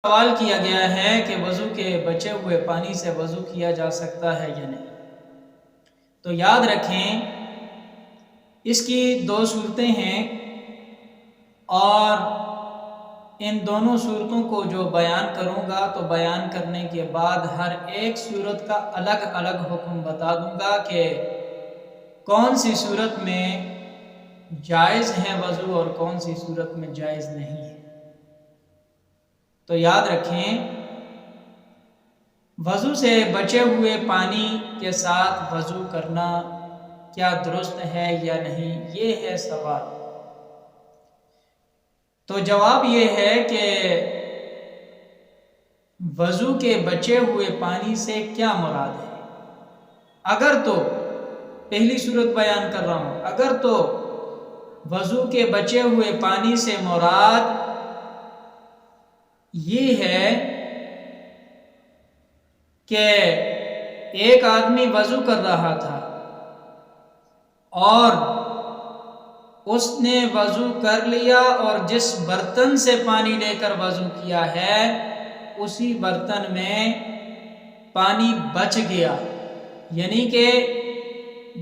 سوال کیا گیا ہے کہ وضو کے بچے ہوئے پانی سے وضو کیا جا سکتا ہے یا نہیں، تو یاد رکھیں اس کی دو صورتیں ہیں، اور ان دونوں صورتوں کو جو بیان کروں گا تو بیان کرنے کے بعد ہر ایک صورت کا الگ الگ حکم بتا دوں گا کہ کون سی صورت میں جائز ہے وضو اور کون سی صورت میں جائز نہیں ہے۔ تو یاد رکھیں وضو سے بچے ہوئے پانی کے ساتھ وضو کرنا کیا درست ہے یا نہیں، یہ ہے سوال۔ تو جواب یہ ہے کہ وضو کے بچے ہوئے پانی سے کیا مراد ہے۔ اگر تو پہلی صورت بیان کر رہا ہوں، اگر تو وضو کے بچے ہوئے پانی سے مراد یہ ہے کہ ایک آدمی وضو کر رہا تھا اور اس نے وضو کر لیا اور جس برتن سے پانی لے کر وضو کیا ہے اسی برتن میں پانی بچ گیا، یعنی کہ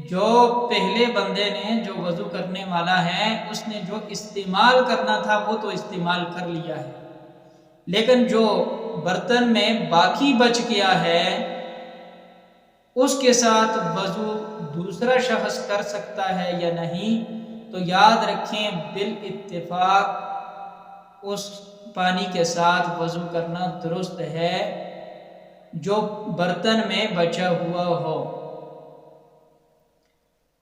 جو پہلے بندے نے جو وضو کرنے والا ہے اس نے جو استعمال کرنا تھا وہ تو استعمال کر لیا ہے، لیکن جو برتن میں باقی بچ گیا ہے اس کے ساتھ وضو دوسرا شخص کر سکتا ہے یا نہیں۔ تو یاد رکھیں بالاتفاق اس پانی کے ساتھ وضو کرنا درست ہے جو برتن میں بچا ہوا ہو۔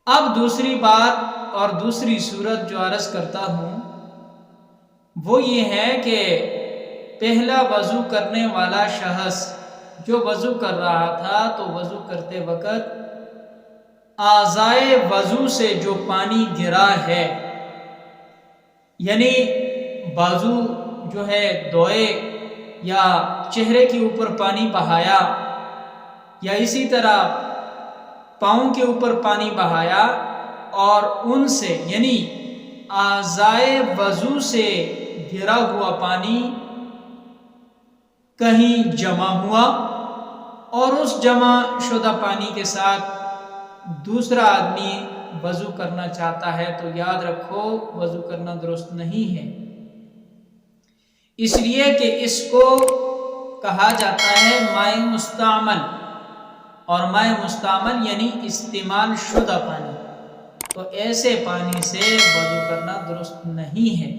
اب دوسری بات اور دوسری صورت جو عرض کرتا ہوں وہ یہ ہے کہ پہلا وضو کرنے والا شخص جو وضو کر رہا تھا تو وضو کرتے وقت اعضائے وضو سے جو پانی گرا ہے، یعنی بازو جو ہے دھوئے یا چہرے کے اوپر پانی بہایا یا اسی طرح پاؤں کے اوپر پانی بہایا اور ان سے یعنی اعضائے وضو سے گرا ہوا پانی کہیں جمع ہوا اور اس جمع شدہ پانی کے ساتھ دوسرا آدمی وضو کرنا چاہتا ہے تو یاد رکھو وضو کرنا درست نہیں ہے، اس لیے کہ اس کو کہا جاتا ہے مائع مستعمل، اور مائع مستعمل یعنی استعمال شدہ پانی، تو ایسے پانی سے وضو کرنا درست نہیں ہے۔